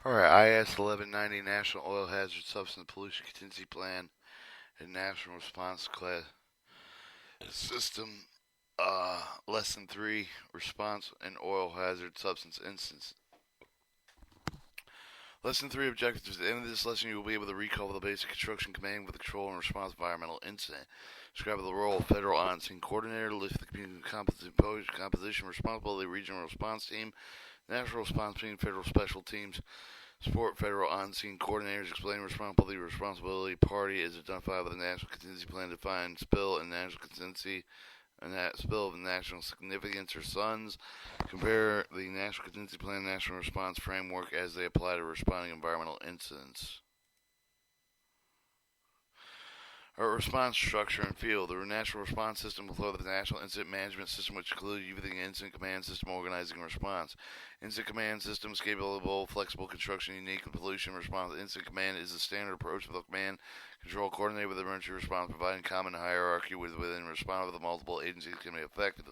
Alright, IS 1190 National Oil Hazard Substance Pollution Contingency Plan and National Response Class System. Lesson 3 Response and Oil Hazard Substance Instance. Lesson 3 Objectives. At the end of this lesson, you will be able to recall the basic construction command with control and response environmental incident. Describe the role of federal on-scene coordinator, list the composition, responsibility, regional response team, national response team, federal special teams, support federal on-scene coordinators, explain responsibility party is identified with the national contingency plan, define spill and national contingency and that spill of national significance or SUNS, compare the national contingency plan and national response framework as they apply to responding environmental incidents. Our response structure and field. The national response system will flow with the national incident management system, which includes the incident command system organizing response. Incident command system is capable, flexible construction, unique and pollution response. Incident command is the standard approach for the command control coordinate with emergency response, providing common hierarchy within response with the multiple agencies can be effective.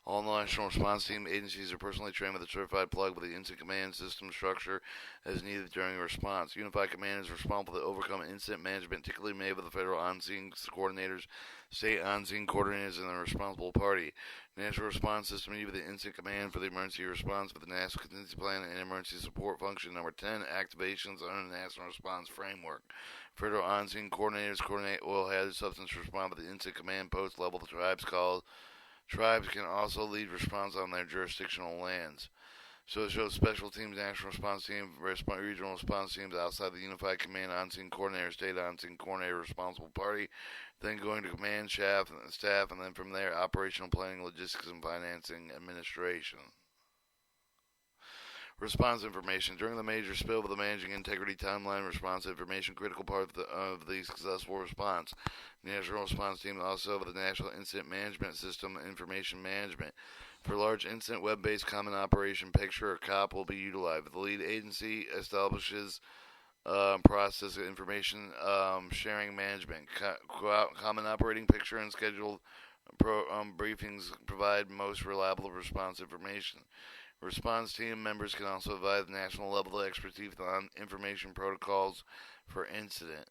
All national response team agencies are personally trained with a certified plug with the incident command system structure as needed during a response. Unified command is responsible to overcome incident management, typically made with the federal on-scene coordinators, state on-scene coordinators, and the responsible party. National response system with the incident command for the emergency response with the national contingency plan and emergency support function. Number 10, activations under the national response framework. Federal on-scene coordinators coordinate oil hazard substance response with the incident command post level. The tribes can also lead response on their jurisdictional lands. So it shows special teams, national response team, regional response teams outside the unified command, on-scene coordinator, state on-scene coordinator, responsible party, then going to command staff, and then from there, operational planning, logistics, and financing administration. Response information. During the major spill with the managing integrity timeline, response information, critical part of the successful response. National response team also with the National Incident Management System information management. For large incident, web-based common operation picture or COP will be utilized. The lead agency establishes process information sharing management. Common operating picture and scheduled briefings provide most reliable response information. Response team members can also provide national level expertise on information protocols for an incident.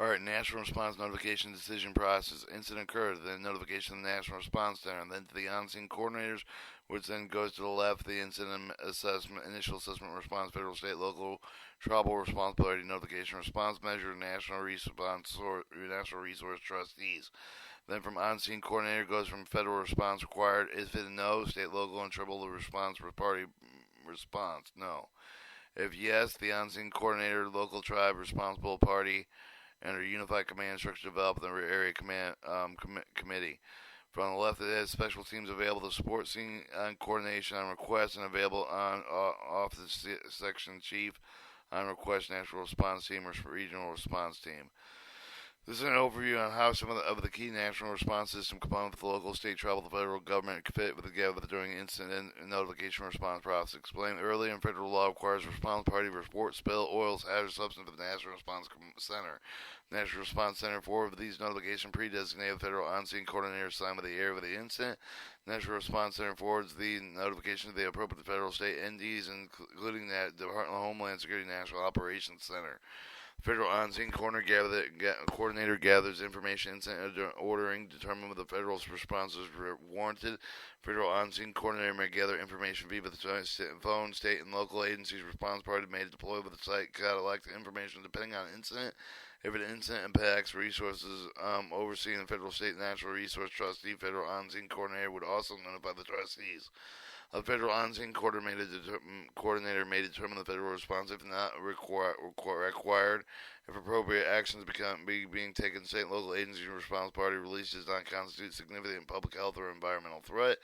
Alright, national response notification decision process. Incident occurs, then notification to the national response center, and then to the on-scene coordinators, which then goes to the left, the incident assessment, initial assessment response, federal, state, local, tribal responsibility, notification response measure, national resource trustees. Then from on-scene coordinator goes from federal response required. If it no, state, local, and tribal response party response no. If yes, the on-scene coordinator, local tribe, responsible party, and a unified command structure developed in the area command committee. From the left, it has special teams available to support scene coordination on request and available on off the section chief on request, national response team or regional response team. This is an overview on how some of the key national response system components of the local, state, tribal, the federal government fit together during incident and notification response process. Explained earlier in federal law requires response party to report spill, oils, hazardous substance to the National Response Center. National Response Center, 4 of these notifications pre-designated federal on-scene coordinator assigned with the area of the incident. National Response Center forwards the notification to the appropriate federal state NDs, including the Department of Homeland Security National Operations Center. Federal on-scene coordinator gathers information, incident ordering, determine whether the federal response is warranted. Federal on-scene coordinator may gather information via the phone, state, and local agencies. Response party may deploy with the site, collect information depending on incident. If an incident impacts resources overseeing the federal, state, and natural resource trustee, federal on-scene coordinator would also notify the trustees. A federal on-scene coordinator may determine the federal response if not required. If appropriate actions being taken, state and local agencies and response party release does not constitute significant public health or environmental threat.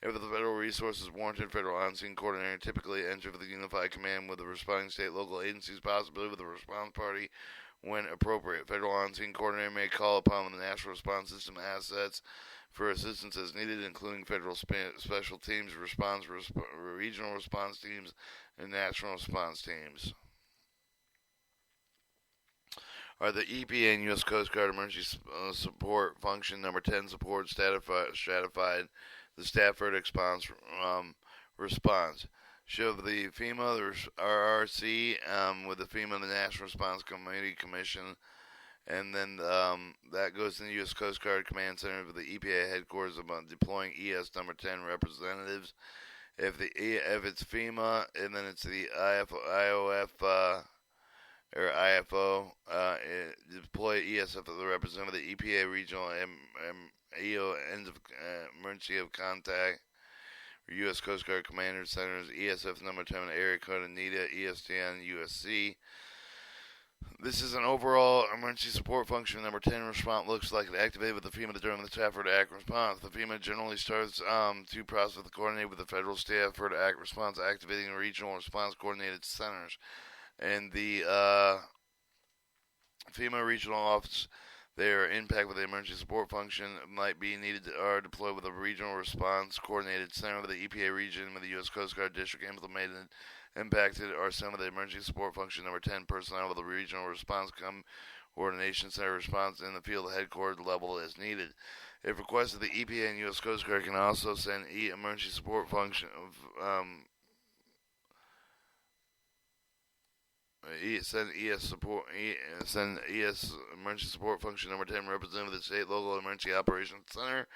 If the federal resource is warranted, federal on-scene coordinator typically enters the unified command with the responding state and local agencies, possibly with the response party when appropriate. Federal on-scene coordinator may call upon the national response system assets for assistance as needed, including federal special teams, regional response teams, and national response teams. Are the EPA and U.S. Coast Guard Emergency Support Function Number 10 support stratified the Stafford response. Show the FEMA, the RRC, with the FEMA, the National Response Committee Commission, and then that goes to the U.S. Coast Guard Command Center for the EPA headquarters about deploying ES number 10 representatives. If it's FEMA, and then it's the IOF or IFO, deploy ESF the representative of the EPA regional EO ends of emergency of contact. U.S. Coast Guard Commander Centers, ESF number 10 area code ANITA, ESTN, USC. This is an overall emergency support function. Number 10 response looks like it activated with the FEMA during the Stafford Act response. The FEMA generally starts to process the coordinate with the federal Stafford Act response, activating regional response coordinated centers. And the FEMA regional office, their impact with the emergency support function might be needed or deployed with a regional response coordinated center of the EPA region with the U.S. Coast Guard district impacted or some of the emergency support function number 10 personnel with the regional response coordination center response in the field headquarters level as needed. If requested, the EPA and U.S. Coast Guard can also send emergency support function send ES emergency support function number 10 representative of the state local emergency operations center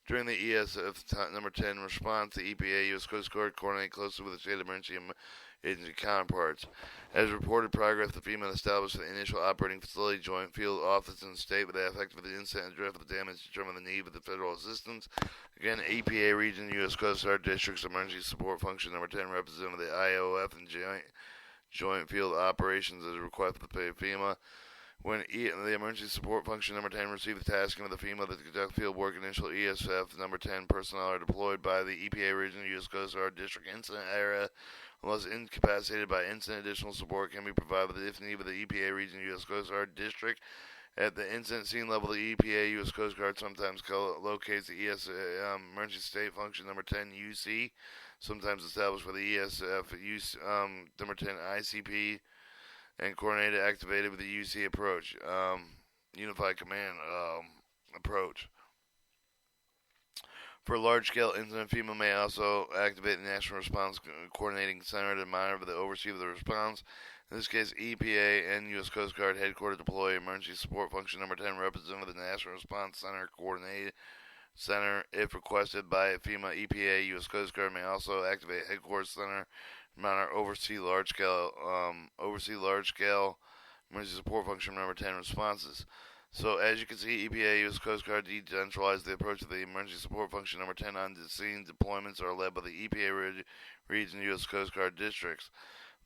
during the ESF number 10 response. The EPA U.S. Coast Guard coordinate closely with the state emergency agency counterparts. As reported progress, the FEMA established the initial operating facility joint field office in the state with the effect of the incident and drift of the damage to determine the need of the federal assistance. Again, EPA region U.S. Coast Guard district's emergency support function number 10 representative of the IOF and joint field operations as requested by the FEMA. When the emergency support function number 10 received the tasking of the FEMA to conduct field work, initial ESF number 10 personnel are deployed by the EPA region U.S. Coast Guard district incident area. Unless incapacitated by incident, additional support can be provided if needed with the EPA region U.S. Coast Guard district. At the incident scene level, the EPA U.S. Coast Guard sometimes locates the ES emergency state function number 10 UC, sometimes established for the ESF number 10 ICP, and coordinated activated with the UC approach, unified command approach. For a large-scale incident, FEMA may also activate the National Response Coordinating Center to monitor the oversee of the response. In this case, EPA and U.S. Coast Guard headquarters deploy emergency support function number 10 representative of the National Response Center coordinated center if requested by FEMA. EPA, U.S. Coast Guard may also activate headquarters center to monitor oversee large-scale emergency support function number 10 responses. So, as you can see, EPA, U.S. Coast Guard decentralized the approach of the emergency support function number 10 on the scene. Deployments are led by the EPA region U.S. Coast Guard districts.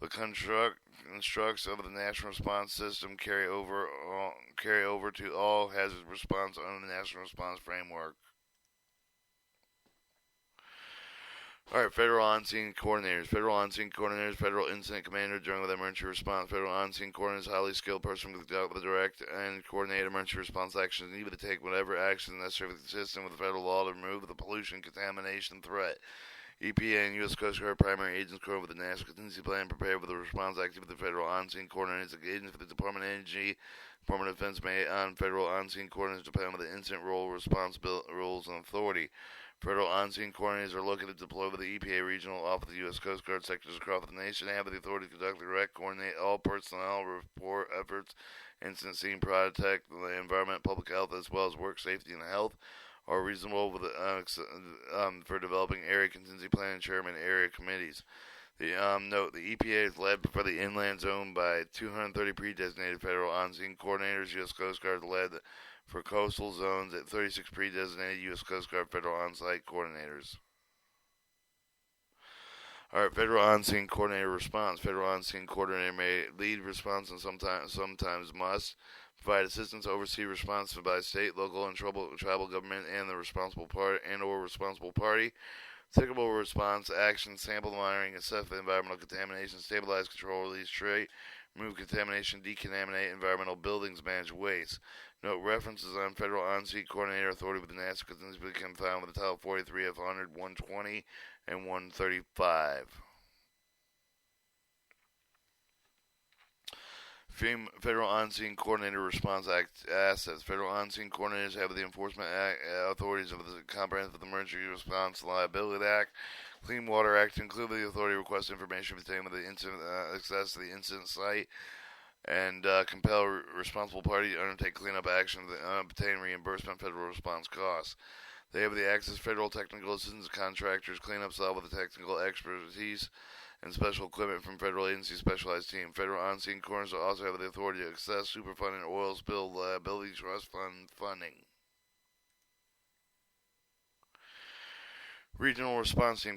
The constructs of the national response system carry over to all hazard response under the national response framework. Alright, Federal On-Scene Coordinators. Federal On-Scene Coordinators, Federal Incident Commander during the emergency response. Federal On-Scene Coordinators, highly skilled person with the direct and coordinate emergency response actions needed to take whatever action necessary consistent with the federal law to remove the pollution contamination threat. EPA and U.S. Coast Guard primary agents coordinate with the National Contingency Plan, prepared with the response activity of the Federal On-Scene Coordinators. Agents for the Department of Energy, Department of Defense may on Federal On-Scene Coordinators depend on the incident role, responsibility, rules, and authority. Federal On-Scene Coordinators are located deployed with the EPA Regional Office of the U.S. Coast Guard sectors across the nation and have the authority to conduct, direct, coordinate all personnel report efforts, incident scene, protect the environment, public health, as well as work safety and health, are reasonable with for developing area contingency plan and chairman area committees. Note, the EPA is led for the inland zone by 230 pre-designated Federal On-Scene Coordinators. U.S. Coast Guard led for coastal zones at 36 pre-designated U.S. Coast Guard Federal On-Site Coordinators. Alright, Federal On-Scene Coordinator response. Federal On-Scene Coordinator may lead response and sometimes must provide assistance, oversee response by state, local, and tribal government and the responsible party and/or responsible party. Typical response actions: sample monitoring, assess the environmental contamination, stabilize, control, release, treat, remove contamination, decontaminate environmental buildings, manage waste. Note, references on Federal On-Scene Coordinator authority with the National Contingency Plan can be found with the Title 43 of 100, 120, and 135. Federal On-Scene Coordinator Response Act assets. Federal On-Scene Coordinators have the enforcement authorities of the Comprehensive Emergency Response Liability Act, Clean Water Act, include the authority to request information pertaining to the incident, access to the incident site, and compel responsible party to undertake cleanup action to obtain reimbursement federal response costs. They have the access federal technical assistance contractors, cleanup staff with the technical expertise and special equipment from federal agency specialized team. Federal on-scene coroners also have the authority to access Superfund and oil spill liability trust fund funding. Regional response team.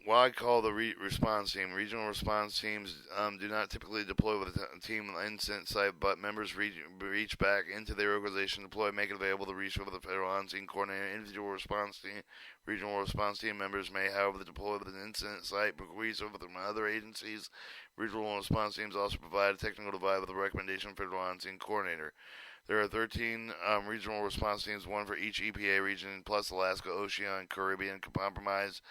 Why call the response team? Regional response teams do not typically deploy with a team on the incident site, but members reach back into their organization, deploy, make it available to reach over the federal on-scene coordinator. Individual response team. Regional response team members may, however, deploy with an incident site, reach over from other agencies. Regional response teams also provide a technical advice with a recommendation for federal on-scene coordinator. There are 13 regional response teams, one for each EPA region, plus Alaska, Oceania, and Caribbean, comprised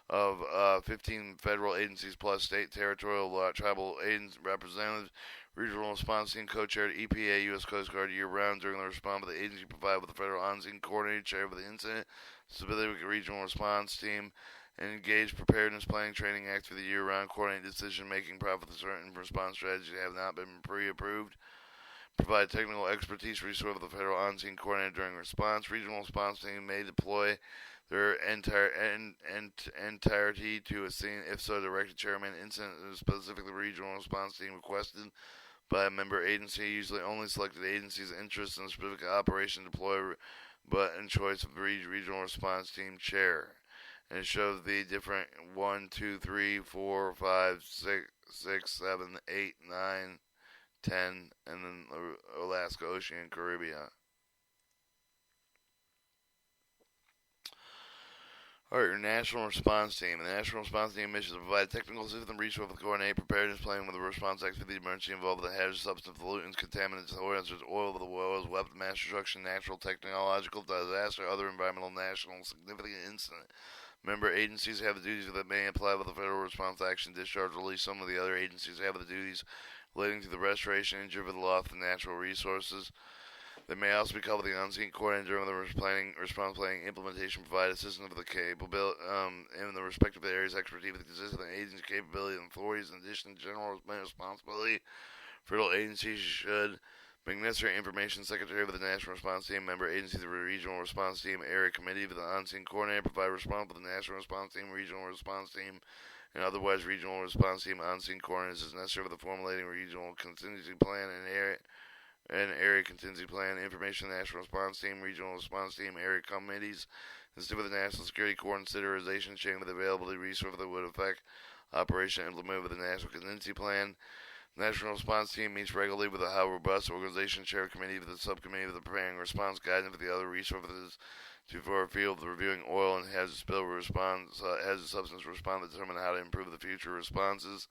of 15 federal agencies plus state, territorial, tribal agency representatives. Regional response team co-chaired EPA, U.S. Coast Guard year-round. During the response, the agency provided with the federal on-scene coordinator, chair of the incident, specific regional response team, and engaged preparedness planning training acts for the year-round, coordinate decision-making, profit certain response strategies have not been pre-approved. Provide technical expertise resource for the federal on-scene coordinator during response. Regional response team may deploy their entirety to a scene, if so, directed chairman. Incident specifically regional response team requested by a member agency, usually only selected agencies' interests in a specific operation deploy, but in choice of the regional response team chair. And it shows the different 1, 2, 3, 4, 5, 6, 7, 8, 9, 10, and then Alaska, Oceania, and Caribbean. Alright, your National Response Team. The National Response Team mission is to provide technical assistance and resource with coordinate preparedness planning with the response acts for the emergency involved with the hazardous substance, pollutants, contaminants, hazardous oil of the wells, weapons, mass destruction, natural, technological disaster, other environmental, national, significant incident. Member agencies have the duties that may apply with the federal response action discharge release. Some of the other agencies have the duties relating to the restoration, injury of the loss of natural resources. They may also be called with the on-scene coordinator during the response planning, implementation, provide assistance with the capability in the respective areas expertise with consistent agency capability and authorities. In addition to general responsibility, federal agencies should bring necessary information. Secretary of the National Response Team, member agencies, the Regional Response Team, area committee with the on-scene coordinator, provide response with the National Response Team, Regional Response Team, and otherwise regional response team on-scene coordinators is necessary for the formulating regional contingency plan and area contingency plan. Information national response team, regional response team, area committees, instead of the national security core consideration chain with availability resources that would affect operation implemented with the national contingency plan. National response team meets regularly with a how robust organization chair committee with the subcommittee with the preparing response guidance for the other resources for a field of reviewing oil and hazardous spill response, hazardous substance response to determine how to improve the future responses.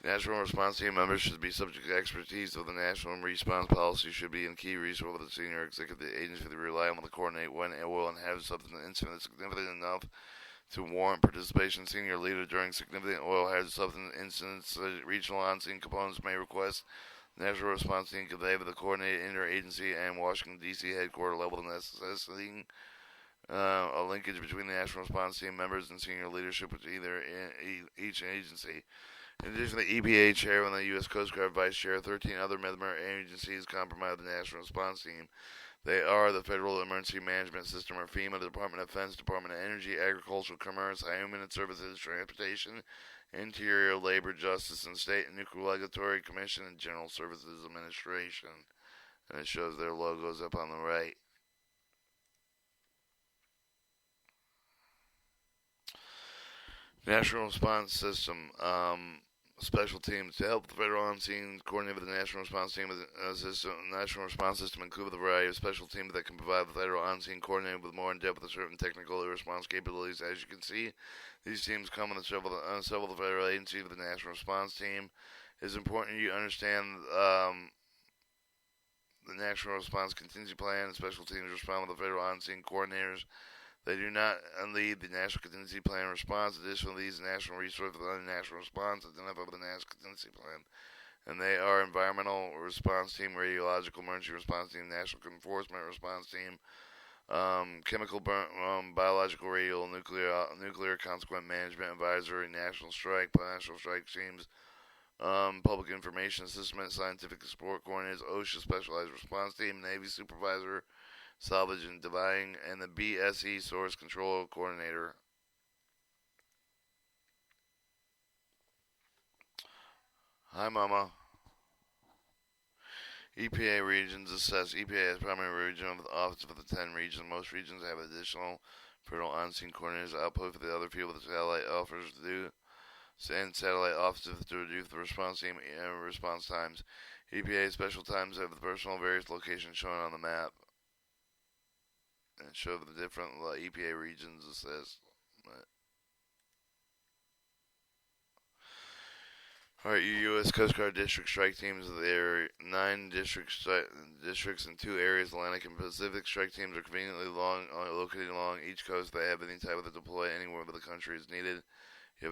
National response team members should be subject to expertise of the national response policy should be in key resource of the senior executive agency to rely on to coordinate when oil and hazardous substance incident is significant enough to warrant participation. Senior leader during significant oil hazardous substance incidents. Regional on-scene components may request National Response Team convey with the coordinated interagency and Washington, D.C. headquarters level necessitating a linkage between the National Response Team members and senior leadership with either each agency. In addition, the EPA chair and the U.S. Coast Guard vice chair, 13 other member agencies comprise the National Response Team. They are the Federal Emergency Management System, or FEMA, the Department of Defense, Department of Energy, Agricultural, Commerce, Human Services, Transportation, Interior, Labor, Justice, and State and Nuclear Regulatory Commission, and General Services Administration. And it shows their logos up on the right. National Response System. Special teams to help the federal on-scene coordinate with the National Response Team. National Response System include a variety of special teams that can provide the federal on-scene coordinator with more in-depth with certain technical response capabilities. As you can see, these teams come in several of the federal agencies of the National Response Team. It's important you understand the National Response Contingency Plan and special teams respond with the federal on-scene coordinators. They do not lead the National Contingency Plan response. Additionally, these national resources for the national response identify with the National Contingency Plan. And they are Environmental Response Team, Radiological Emergency Response Team, National Enforcement Response Team, Chemical, Biological, Nuclear Consequent Management Advisory, National Strike Teams, Public Information Assessment, Scientific Support Coordinators, OSHA Specialized Response Team, Navy Supervisor, Salvage and Diving, and the BSE Source Control Coordinator. Hi, Mama. EPA regions assess. EPA has primary regional office for the 10 regions. Most regions have additional federal on-scene coordinators output for the other field with satellite officers and satellite offices to reduce the response team and response times. EPA special times have the personnel various locations shown on the map and show the different EPA regions assessed. Alright, your U.S. Coast Guard District Strike Teams, there are 9 districts in 2 areas, Atlantic and Pacific. Strike teams are conveniently located along each coast. They have any type of deploy anywhere where the country is needed. You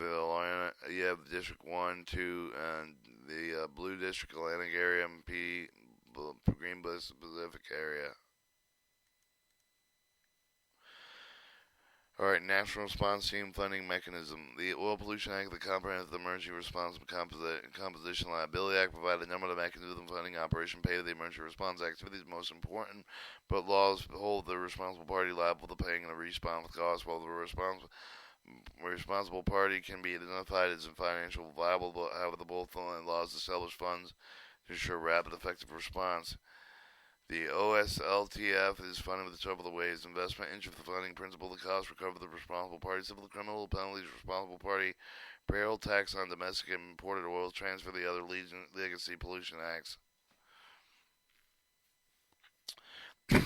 have District 1, 2, and the Blue District Atlantic area, and Green Pacific area. Alright, National Response Team Funding Mechanism. The Oil Pollution Act, the Comprehensive Emergency Response Composition Liability Act, provide a number of mechanisms funding operation pay to the emergency response activities. Most important, but laws hold the responsible party liable to paying the response costs, while the responsible party can be identified as financially viable. However, the both laws establish funds to ensure rapid, effective response. The OSLTF is funded with several ways: investment, interest, the funding principal, the cost, recover the responsible party, civil, criminal penalties, responsible party, payroll tax on domestic and imported oil, transfer the other legacy pollution acts. To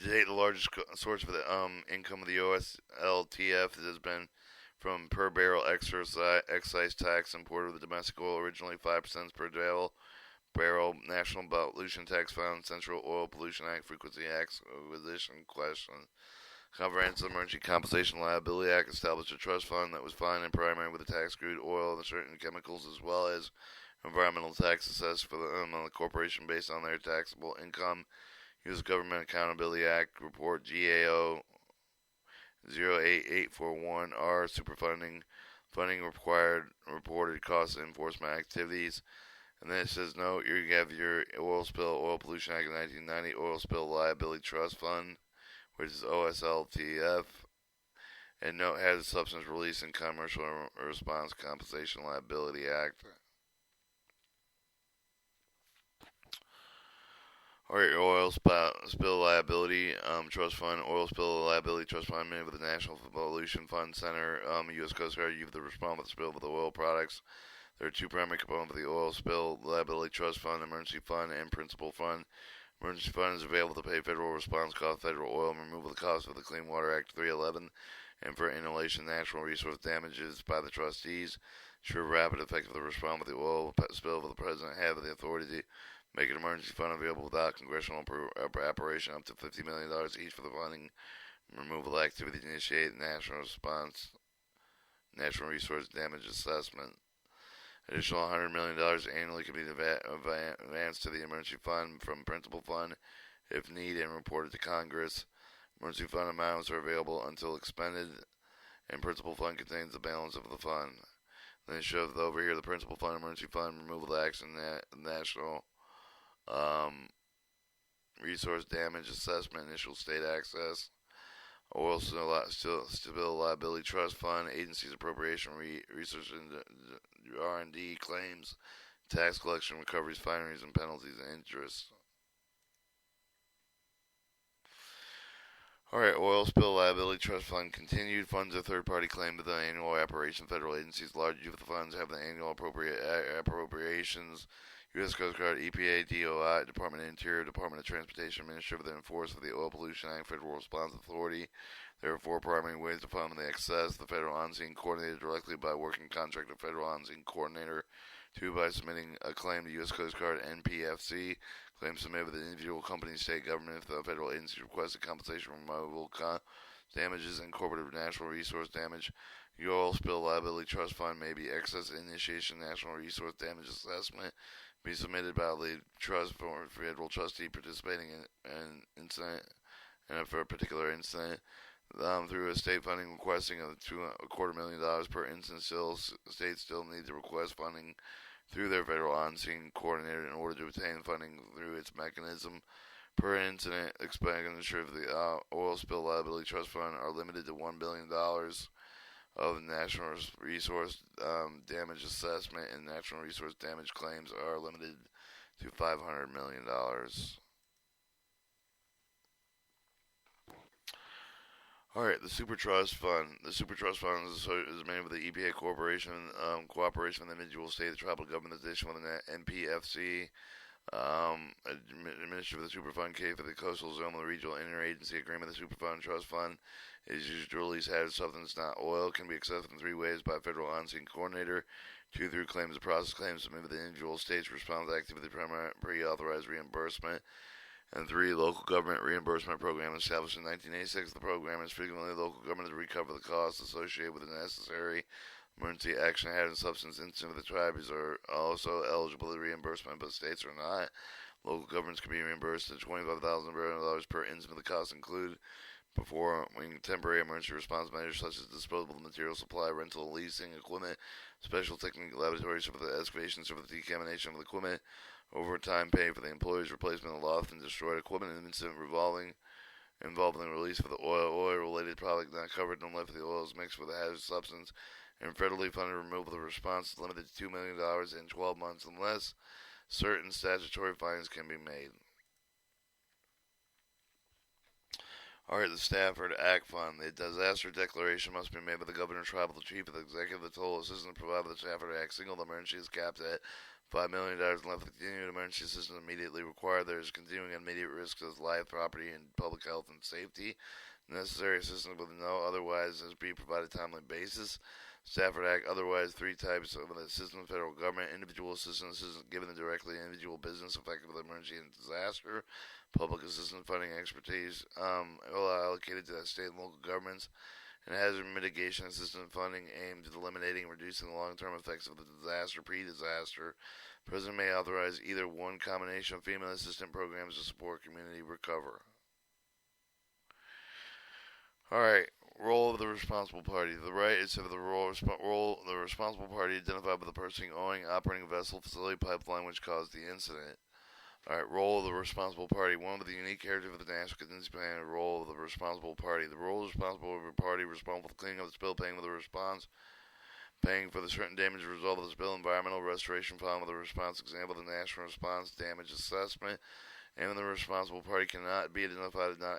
date, the largest source of the income of the OSLTF has been from per barrel excise tax imported with domestic oil, originally 5 cents per barrel, National Pollution Tax Fund, Central Oil Pollution Act, Frequency Acquisition Question. Comprehensive Emergency Compensation Liability Act established a trust fund that was funded primarily with the tax crude oil and certain chemicals, as well as environmental tax assessed for the corporation based on their taxable income. U.S. Government Accountability Act Report GAO 08841R Superfunding required reported cost enforcement activities. And then it says, note, you have your Oil Pollution Act of 1990, Oil Spill Liability Trust Fund, which is OSLTF, and note has a Substance Release and Commercial Response Compensation Liability Act. Alright, Oil Spill Liability Trust Fund, Oil Spill Liability Trust Fund, made with the National Pollution Fund Center, U.S. Coast Guard. You have the response with the spill of the oil products. There are 2 primary components of the Oil Spill Liability Trust Fund: Emergency Fund and Principal Fund. Emergency Fund is available to pay federal response costs, federal oil and removal costs of the Clean Water Act 311, and for inhalation natural resource damages by the trustees. Ensure rapid, effective response with the oil spill. The President have the authority to make an emergency fund available without congressional appropriation up to $50 million each for the funding removal activities. Initiate national resource damage assessment. Additional $100 million annually can be advanced to the emergency fund from principal fund if needed and reported to Congress. Emergency fund amounts are available until expended, and principal fund contains the balance of the fund. Then it shows over here the principal fund, emergency fund, removal action, national resource damage assessment, initial state access, Oil Spill Liability Trust Fund, agencies appropriation, research and R&D claims, tax collection, recoveries, fines, and penalties and interest. Alright, Oil Spill Liability Trust Fund continued. Funds are third-party claim with the annual operation. Federal agencies large of the funds have the annual appropriations. U.S. Coast Guard, EPA, DOI, Department of Interior, Department of Transportation, Ministry of the Enforcement of the Oil Pollution Act, Federal Response Authority. There are 4 primary ways to fund the excess: the Federal On-Scene Coordinator directly by working contract of Federal On-Scene Coordinator, 2 by submitting a claim to U.S. Coast Guard NPFC, claim submitted with an individual company, state government if the federal agency requested compensation for removal damages and corporate natural resource damage. Your oil spill liability trust fund may be excess initiation national resource damage assessment be submitted by the trust for federal trustee participating in an incident and for a particular incident. Through a state funding requesting of $250,000 per instance, states still need to request funding through their federal on-scene coordinator in order to obtain funding through its mechanism. Per incident, expenditure of the oil spill liability trust fund are limited to $1 billion of national resource damage assessment, and natural resource damage claims are limited to $500 million. Alright, the Super Trust Fund. The Super Trust Fund is made with the EPA Corporation, cooperation with individual state, the tribal government, addition with the NPFC, Administrator of the Superfund K for the Coastal Zone with the Regional Interagency Agreement. The Superfund Trust Fund is used to release hazardous substance, not oil. Can be accessed in 3 ways: by a federal on-scene coordinator, 2 through claims to process claims submitted with the individual states response activity pre-authorized reimbursement, and 3, local government reimbursement program established in 1986. The program is frequently local government to recover the costs associated with the necessary emergency action. Hazardous substance incident with the tribes are also eligible for reimbursement, but states are not. Local governments can be reimbursed at $25,000 per incident. The costs include performing temporary emergency response measures such as disposable material supply, rental, leasing, equipment, special technical laboratories for the excavation, for the decontamination of the equipment, overtime pay for the employees, replacement of lost and destroyed equipment, and incident involving the release of the oil-related product not covered unless the oil is mixed with a hazardous substance, and federally funded removal of the response is limited to $2 million in 12 months unless certain statutory fines can be made. Alright, the Stafford Act Fund. The disaster declaration must be made by the governor, tribal, the chief, of the executive, the total assistance provided by the Stafford Act. Single emergency is capped at $5 million unless the continued emergency assistance immediately required. There is continuing immediate risks of life, property, and public health and safety. Necessary assistance with no otherwise as be provided timely basis. Stafford Act, otherwise 3 types of assistance: federal government, individual assistance given directly to individual business affected with emergency and disaster, public assistance funding expertise allocated to state and local governments, and hazard mitigation assistance funding aimed at eliminating and reducing the long-term effects of the disaster, pre-disaster. The President may authorize either one combination of female assistance programs to support community recovery. Alright, role of the responsible party. The right is of the role the responsible party identified by the person owning, operating vessel, facility, pipeline which caused the incident. Alright, role of the responsible party. One of the unique characters of the National Contingency Plan is the role of the responsible party. The role of the responsible party responsible for cleaning up the spill, paying for the response, paying for the certain damage result of the spill, environmental restoration, following with the response. Example, the national response damage assessment. And the responsible party cannot be identified as not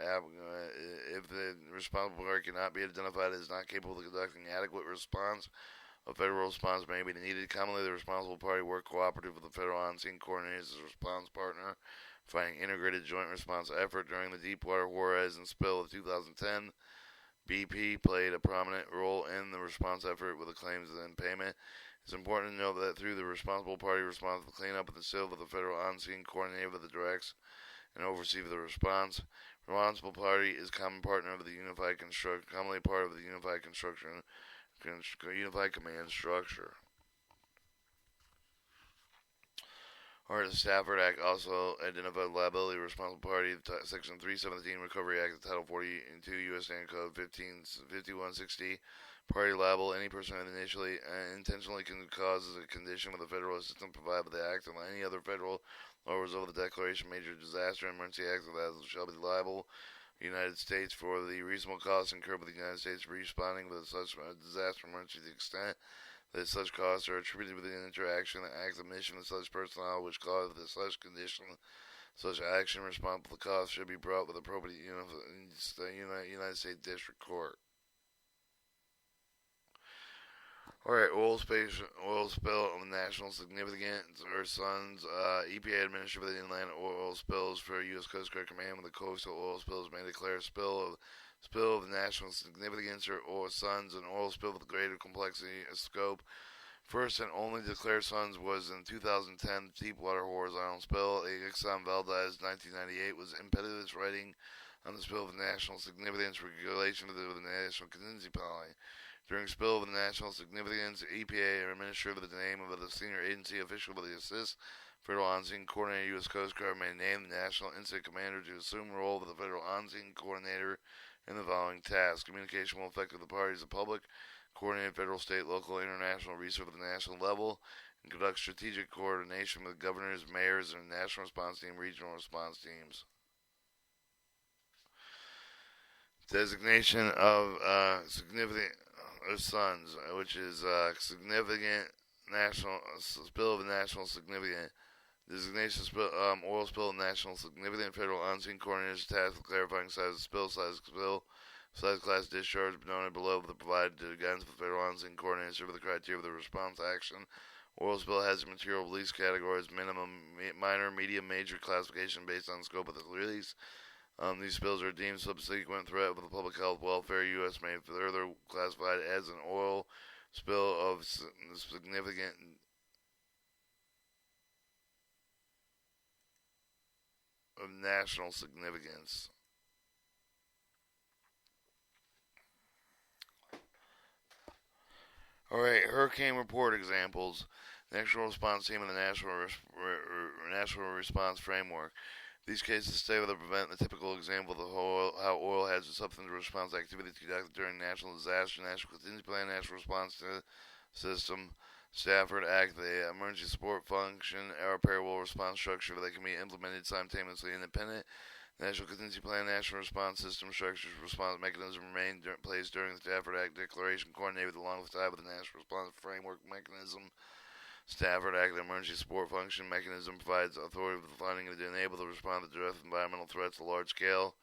if the responsible party cannot be identified as not capable of conducting adequate response, a federal response may be needed. Commonly, the responsible party work cooperative with the federal on-scene coordinators as a response partner, finding integrated joint response effort. During the Deepwater Horizon spill of 2010, BP played a prominent role in the response effort with the claims and payment. It's important to note that through the responsible party response to the cleanup of the spill with the federal on-scene coordinator with the directs and oversee the response. Responsible party is common partner of the unified commonly part of the unified unified command structure. Alright, the Stafford Act also identified liability responsible party. Section 317 Recovery Act, Title 42 U.S. Standard Code 5160. Party liable, any person that initially intentionally causes a condition with the federal assistance provided by the Act or any other federal law result of the declaration major disaster and emergency acts of that shall be liable the United States for the reasonable costs incurred by the United States responding with such disaster emergency to the extent that such costs are attributed with the interaction and acts of mission of such personnel which caused such condition. Such action responsible for the cost should be brought with appropriate United States District Court. Alright, oil spill of national significance. Earth Suns, EPA administered for the inland oil spills for U.S. Coast Guard Command with the coastal oil spills may declare spill of national significance or oil suns and oil spill with greater complexity and scope. First and only declared suns was in 2010 Deepwater Horizon spill. Exxon Valdez 1998 was impetus writing on the spill of national significance regulation of the National Contingency Plan. During spill of national significance, EPA or administrator of the name of the senior agency official with the assist Federal On-Scene Coordinator, U.S. Coast Guard may name the National Incident Commander to assume the role of the Federal On-Scene Coordinator in the following tasks. Communication will affect the parties of public, coordinate federal, state, local, international research at the national level, and conduct strategic coordination with governors, mayors, and national response team, regional response teams. Designation of significant sons, which is significant national spill of national significant. Designation oil spill of national significant. Federal on-scene coordinators tasked with clarifying size of spill, size class discharge noted below the provided to guidance for federal on-scene coordinators for the criteria of the response action. Oil spill hazard material release categories: minimum, minor, medium, major classification based on scope of the release. These spills are deemed subsequent threat of the public health welfare. U.S. may further classified as an oil spill of significant of national significance. Alright, hurricane report examples. National Response Team and the National Response Framework. These cases stay with or prevent the typical example of how oil hazard substance response activities conducted during national disaster, national contingency plan, national response system, Stafford Act, the emergency support function, or parallel response structure that can be implemented simultaneously independent. National contingency plan, national response system structures, response mechanism remain in place during the Stafford Act declaration, coordinated alongside with the national response framework mechanism. Stafford Act Emergency Support Function Mechanism provides authority for the funding to enable to respond to direct environmental threats at large scale.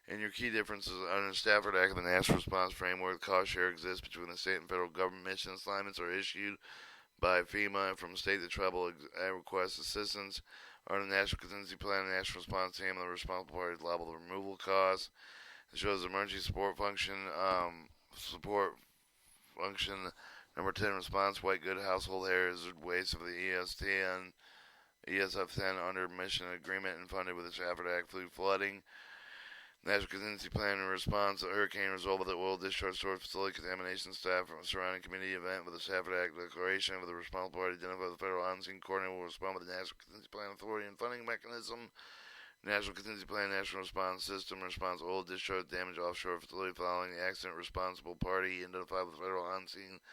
And your key differences under the Stafford Act and the National Response Framework, the cost share exists between the state and federal government. Mission assignments are issued by FEMA from state to tribal request assistance. Under the National Contingency Plan, the National Response Team, and the responsible parties liable to removal costs. It shows emergency support function, Number 10, response white good household hazard waste of the ESF 10 under mission agreement and funded with the Stafford Act flooding. National Contingency Plan in response to hurricane result of the oil discharge storage facility contamination staff from a surrounding community event with the Stafford Act declaration with the responsible party identified the federal on-scene coordinator will respond with the National Contingency Plan authority and funding mechanism. National Contingency Plan, National Response System, response oil discharge damage offshore facility following the accident. Responsible party identified with the federal on-scene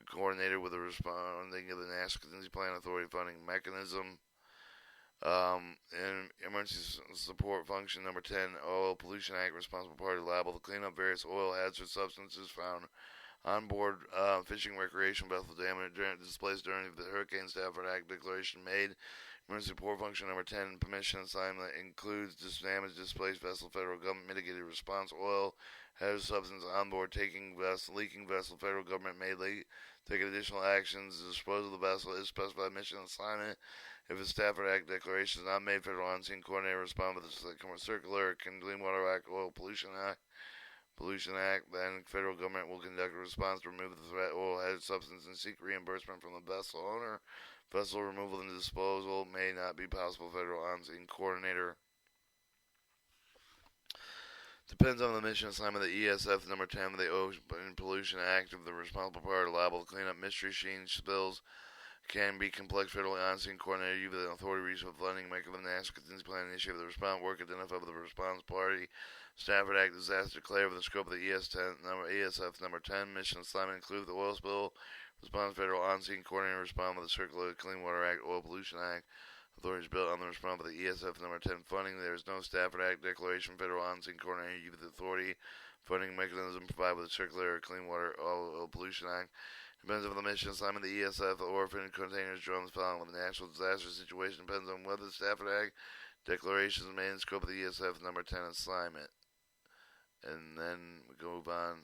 coordinator with the responding of the National Contingency Plan authority funding mechanism. And emergency support function number 10, Oil Pollution Act, responsible party liable to clean up various oil hazard substances found on board fishing recreation vessel damage displaced during the Hurricane Stafford Act declaration made. Emergency support function number 10, permission assignment includes damage displaced vessel, federal government mitigated response, oil hazard substance on board leaking vessel, federal government may take additional actions to dispose of the vessel is specified mission assignment. If a Stafford Act declaration is not made, federal on-scene coordinator respond with the circular Clean Water Act, Oil Pollution Act, then federal government will conduct a response to remove the threat oil hazard substance and seek reimbursement from the vessel owner. Vessel removal and disposal may not be possible. Federal on-scene coordinator. Depends on the mission assignment. The ESF number 10 of the Ocean Pollution Act of the responsible party liable to clean up mystery sheen spills can be complex. Federally on-scene coordinator, you the authority reach with funding maker of the National Contingency Plan initiative the response work identified with the response party. Stafford Act disaster declared with the scope of the ESF number 10 mission assignment include the oil spill response. Federal on-scene coordinator respond with the circular Clean Water Act, Oil Pollution Act. Authorities built on the response with the ESF number 10 funding. There is no Stafford Act declaration. Federal on-scene coordinator, you the authority funding mechanism provided with the circular Clean Water Oil Pollution Act. Depends on the mission assignment. The ESF, the orphan containers, drums following with the national disaster situation depends on whether the Stafford Act declaration is made in scope of the ESF number 10 assignment. And then we go move on.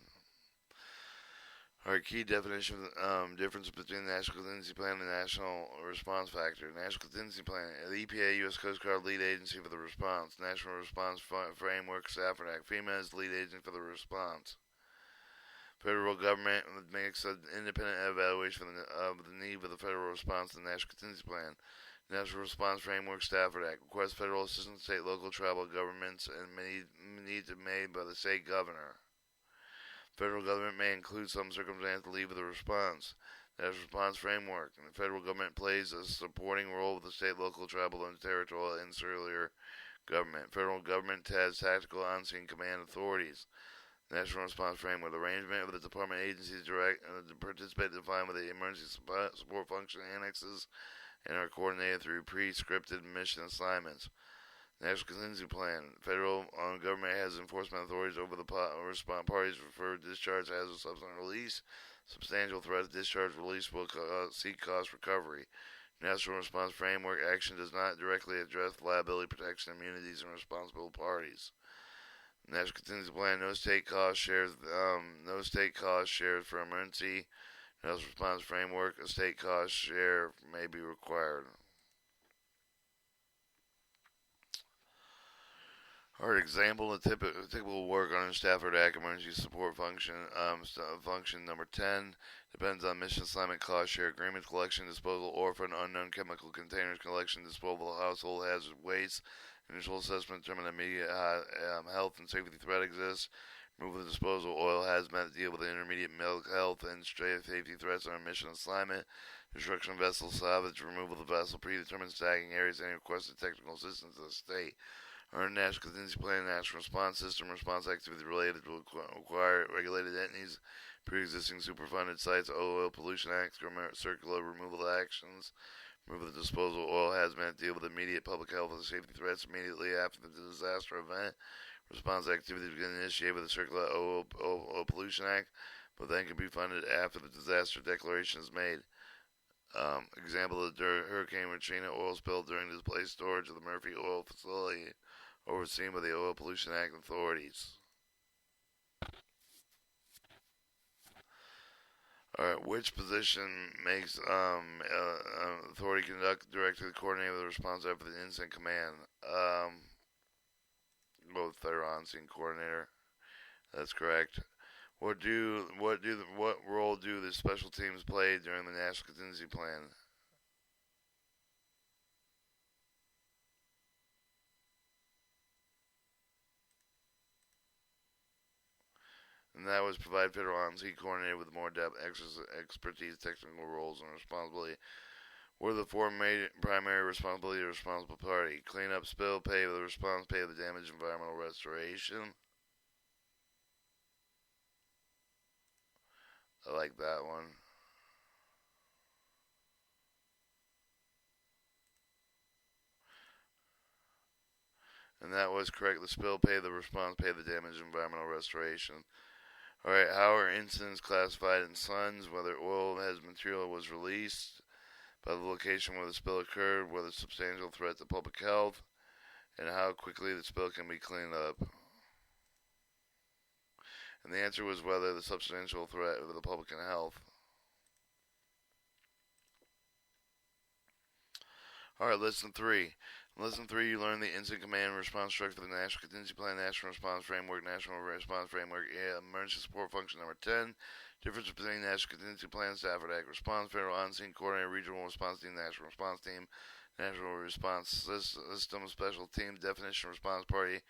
Alright, key definition difference between the National Contingency Plan and the National Response Factor. National Contingency Plan, the EPA, U.S. Coast Guard lead agency for the response. National Response Framework, Stafford Act. FEMA is lead agency for the response. Federal government makes an independent evaluation of the need for the federal response to the National Contingency Plan. National Response Framework Stafford Act requests federal assistance to state, local, tribal governments and needs made by the state governor. Federal government may include some circumstance to leave with a response. National Response Framework. The federal government plays a supporting role with the state, local, tribal, and territorial insular government. Federal government has tactical on-scene command authorities. National Response Framework. The arrangement of the department agencies direct to participate defined with the emergency support function annexes and are coordinated through pre-scripted mission assignments. National Contingency Plan. Federal government has enforcement authorities over the response parties for discharge, hazardous substance release. Substantial threat of discharge release will seek cost recovery. National Response Framework action does not directly address liability protection, immunities, and responsible parties. National Contingency Plan. No state cost shares. For emergency. National Response Framework. A state cost share may be required. Alright, example of typical work on a Stafford Act emergency support function. Function number 10 depends on mission assignment, cost share agreements, collection, disposal, orphan, unknown chemical containers, collection, disposal, household hazard waste, initial assessment, determine immediate health and safety threat exists, removal and disposal, oil, hazmat, deal with the intermediate health and safety threats on a mission assignment, destruction of vessel salvage, removal of the vessel, predetermined stacking areas, and requested technical assistance of the state. Our National Contingency Plan, National Response System, response activity related to require regulated entities, pre-existing superfunded sites, Oil Pollution Act, circular removal actions, removal of disposal, oil hazmat, deal with immediate public health and safety threats immediately after the disaster event. Response activities begin initiated with the circular Oil Pollution Act, but then can be funded after the disaster declaration is made. Example of Hurricane Katrina oil spill during displaced storage of the Murphy Oil Facility, overseen by the Oil Pollution Act authorities. Alright, which position makes authority conduct directly coordinate with the response after the incident command? Go with federal on-scene coordinator. That's correct. What role do the special teams play during the National Contingency Plan? And that was provide federal on-scene coordinator with more depth, expertise, technical roles, and responsibility. What are the four primary responsibilities of the responsible party? Clean up spill, pay for the response, pay for the damage, environmental restoration. I like that one. And that was correct. The spill, pay the response, pay the damage, environmental restoration. Alright, how are incidents classified in SUNS? Whether oil has material was released, by the location where the spill occurred, whether substantial threat to public health, and how quickly the spill can be cleaned up. And the answer was whether the substantial threat to the public and health. Alright, lesson 3. In lesson 3, you learn the incident command and response structure of the National Contingency Plan, National Response Framework, National Response Framework, Emergency Support Function number 10. Difference between National Contingency Plan, Stafford Act Response, Federal On-Scene Coordinator, Regional Response Team, National Response Team, National Response System, Special Team, Definition, Response Party,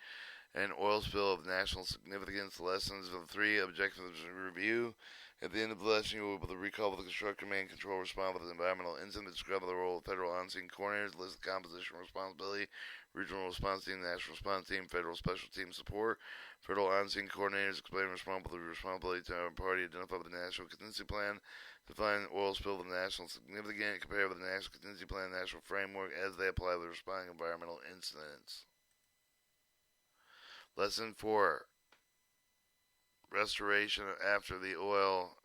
and Oil Spill of National Significance. Lessons of the 3 objectives review. At the end of the lesson, you will be able to recall the construct, command, control, respond with the environmental incident, describe the role of federal on-scene coordinators, list the composition, responsibility, regional response team, national response team, federal special team support, federal on-scene coordinators, explain responsibility to our party, identify with the National Contingency Plan, define oil spill of national significance, compare with the National Contingency Plan, national framework as they apply to responding environmental incidents. Lesson 4. Restoration after the oil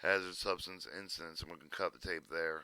hazard substance incidents, and we can cut the tape there.